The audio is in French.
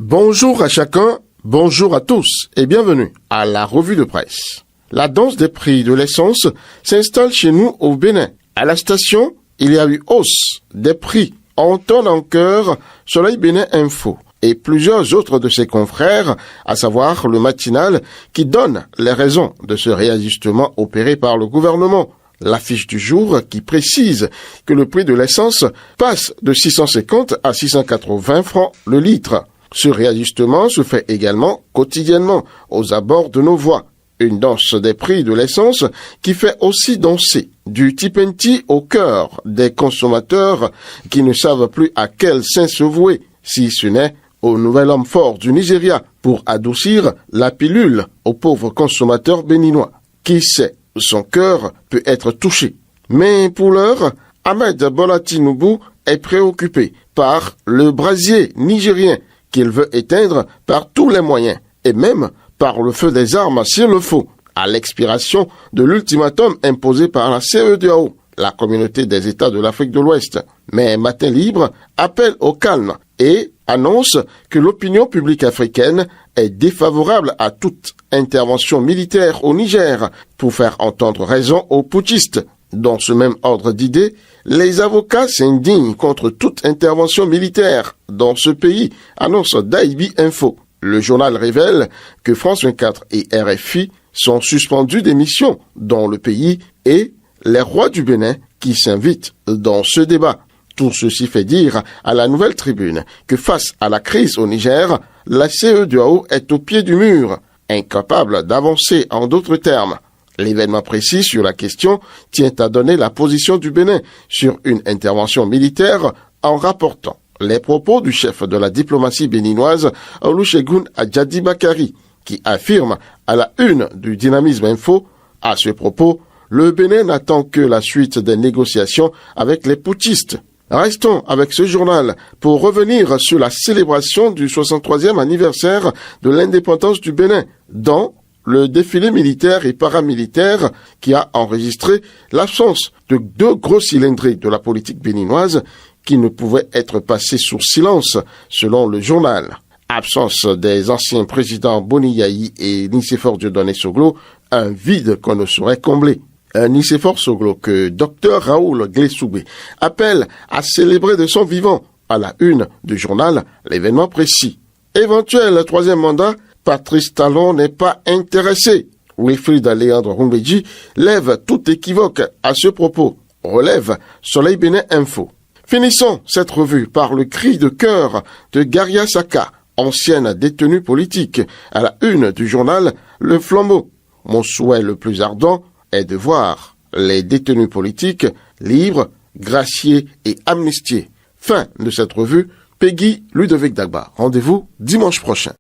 Bonjour à chacun, bonjour à tous et bienvenue à la revue de presse. La danse des prix de l'essence s'installe chez nous au Bénin. À la station, il y a eu hausse des prix. On entend en chœur Soleil Bénin Info et plusieurs autres de ses confrères, à savoir le matinal, qui donne les raisons de ce réajustement opéré par le gouvernement. L'affiche du jour qui précise que le prix de l'essence passe de 650 à 680 francs le litre. Ce réajustement se fait également quotidiennement aux abords de nos voies. Une danse des prix de l'essence qui fait aussi danser du tipenti au cœur des consommateurs qui ne savent plus à quel saint se vouer, si ce n'est au nouvel homme fort du Nigeria pour adoucir la pilule aux pauvres consommateurs béninois. Qui sait, son cœur peut être touché. Mais pour l'heure, Ahmed Bola Tinubu est préoccupé par le brasier nigérien qu'il veut éteindre par tous les moyens, et même par le feu des armes s'il le faut, à l'expiration de l'ultimatum imposé par la CEDEAO, la communauté des États de l'Afrique de l'Ouest. Mais Matin Libre appelle au calme et annonce que l'opinion publique africaine est défavorable à toute intervention militaire au Niger pour faire entendre raison aux putschistes. Dans ce même ordre d'idées, les avocats s'indignent contre toute intervention militaire dans ce pays, annonce Daibi Info. Le journal révèle que France 24 et RFI sont suspendus des missions dans le pays et les rois du Bénin qui s'invitent dans ce débat. Tout ceci fait dire à la Nouvelle Tribune que face à la crise au Niger, la CEDEAO est au pied du mur, incapable d'avancer en d'autres termes. L'événement précis sur la question tient à donner la position du Bénin sur une intervention militaire en rapportant les propos du chef de la diplomatie béninoise, Olusegun Adjadi Bakari, qui affirme à la une du Dynamisme Info, à ce propos, le Bénin n'attend que la suite des négociations avec les putschistes. Restons avec ce journal pour revenir sur la célébration du 63e anniversaire de l'indépendance du Bénin, dans le défilé militaire et paramilitaire qui a enregistré l'absence de deux gros cylindrés de la politique béninoise qui ne pouvaient être passés sous silence, selon le journal. Absence des anciens présidents Boni Yayi et Nicéphore Dieudonné Soglo, un vide qu'on ne saurait combler. Nicéphore Soglo que Dr Raoul Glessoubé appelle à célébrer de son vivant, à la une du journal, l'événement précis. Éventuel troisième mandat, Patrice Talon n'est pas intéressé. Wilfried Léandre Rumbedji lève tout équivoque à ce propos, relève Soleil Bénin Info. Finissons cette revue par le cri de cœur de Garia Saka, ancienne détenue politique, à la une du journal Le Flambeau. Mon souhait le plus ardent est de voir les détenus politiques libres, graciés et amnistiés. Fin de cette revue, Peggy Ludovic Dagba. Rendez-vous dimanche prochain.